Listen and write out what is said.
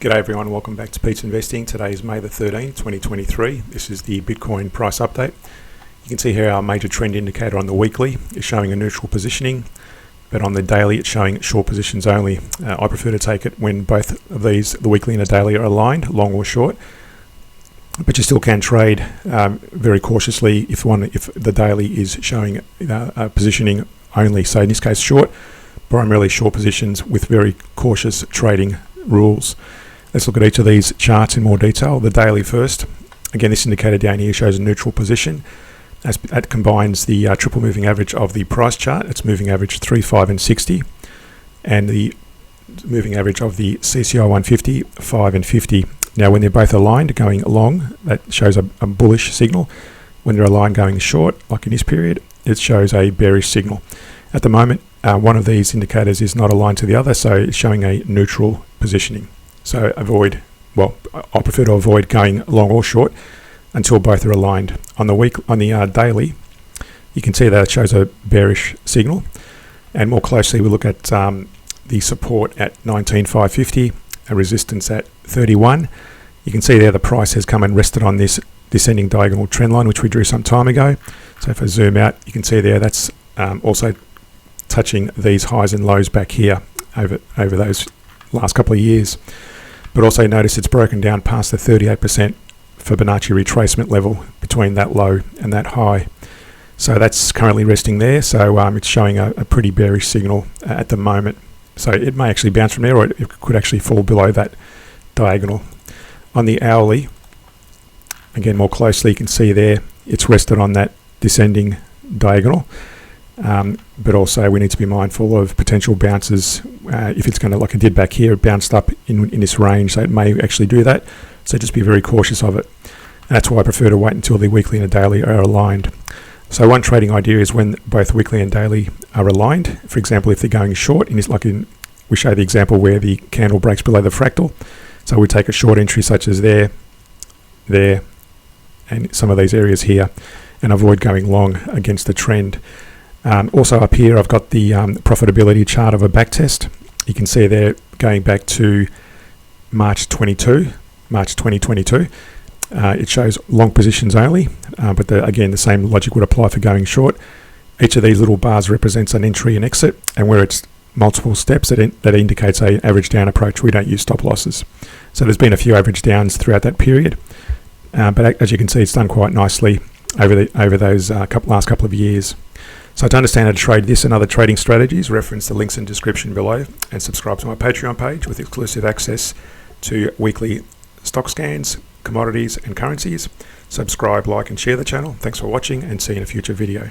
G'day everyone, welcome back to Pete's Investing. Today is May the 13th, 2023. This is the Bitcoin price update. You can see here our major trend indicator on the weekly is showing a neutral positioning, but on the daily it's showing short positions only. I prefer to take it when both of these, the weekly and the daily, are aligned, long or short. But you still can trade very cautiously if the daily is showing positioning only. So in this case short, primarily short positions with very cautious trading rules. Let's look at each of these charts in more detail. The daily first. Again, this indicator down here shows a neutral position. That combines the triple moving average of the price chart. It's moving average 3, 5 and 60, and the moving average of the CCI 150, 5 and 50. Now when they're both aligned going long, that shows a bullish signal. When they're aligned going short, like in this period, it shows a bearish signal. At the moment, one of these indicators is not aligned to the other, so it's showing a neutral positioning. So I prefer to avoid going long or short until both are aligned. On the daily, you can see that it shows a bearish signal, and more closely we look at the support at 19,550, a resistance at 31. You can see there the price has come and rested on this descending diagonal trend line, which we drew some time ago. So if I zoom out, you can see there that's also touching these highs and lows back here over those last couple of years. But also notice it's broken down past the 38% Fibonacci retracement level between that low and that high. So that's currently resting there. So it's showing a pretty bearish signal at the moment. So it may actually bounce from there, or it could actually fall below that diagonal. On the hourly, again more closely, you can see there it's rested on that descending diagonal. But also we need to be mindful of potential bounces. If it's going to, like it did back here, it bounced up in this range, so it may actually do that. So just be very cautious of it. And that's why I prefer to wait until the weekly and the daily are aligned. So one trading idea is when both weekly and daily are aligned. For example, if they're going short, we show the example where the candle breaks below the fractal. So we take a short entry such as there, and some of these areas here, and avoid going long against the trend. Also up here I've got the profitability chart of a backtest. You can see there going back to March 2022. It shows long positions only, but again the same logic would apply for going short. Each of these little bars represents an entry and exit, and where it's multiple steps that indicates a average down approach. We don't use stop losses. So there's been a few average downs throughout that period, but as you can see it's done quite nicely over those last couple of years. So to understand how to trade this and other trading strategies, reference the links in the description below and subscribe to my Patreon page with exclusive access to weekly stock scans, commodities and currencies. Subscribe, like and share the channel. Thanks for watching, and see you in a future video.